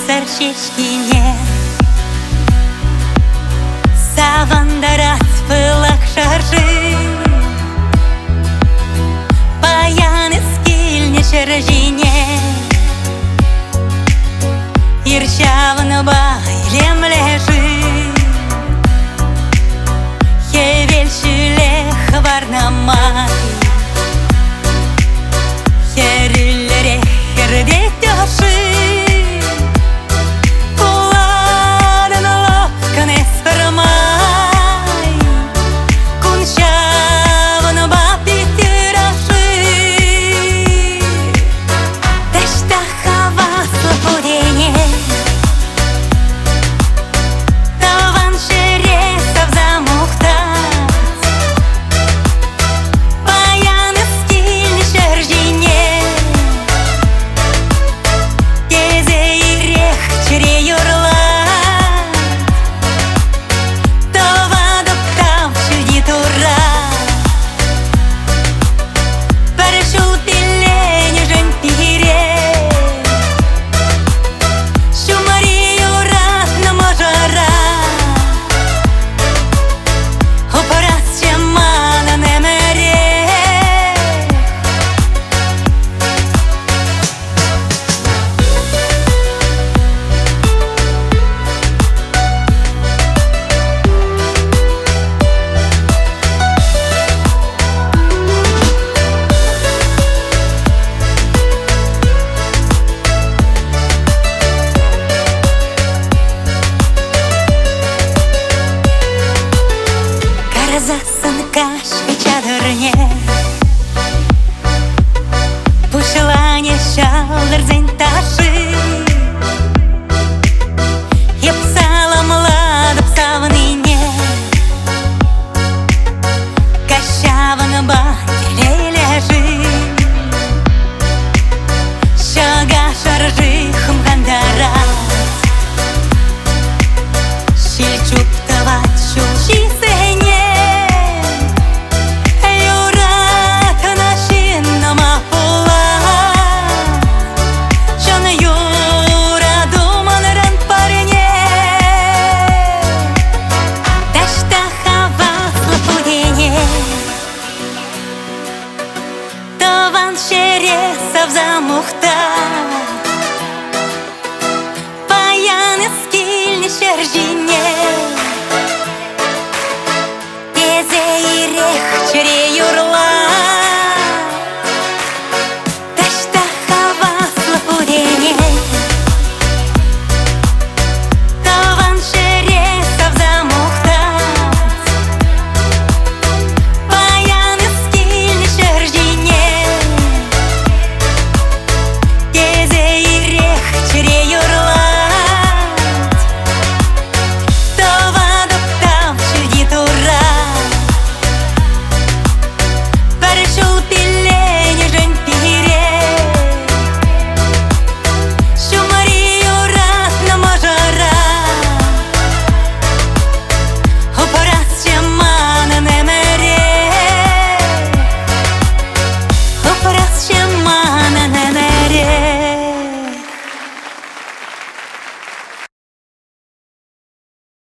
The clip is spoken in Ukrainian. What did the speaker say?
царчичкине. Савандарат пылак шаржи, паяны скильне шаржине. Ирчавны байлем лежит, хевельшіле хварна май. Херіллере херде тяши, куладын лопканы спырмай. Кунчавны бапи тираши, дашта хаваслы пудене. Таван шересов замухтать, паяны скильни шаржине. Тезе ирех чире юрлать, товадып тав чуди тура. Парашют пилене жень пире, шумарию ратна можара. Опарас чемана немере. Карзасын кашка чадырне, пушлане шалдырзен таши. Епсала младып савныне, кащавын бакеле лежит. Шага шаржи хымгандарат, шильчук тават шулши сене. Таван шересов замухтать,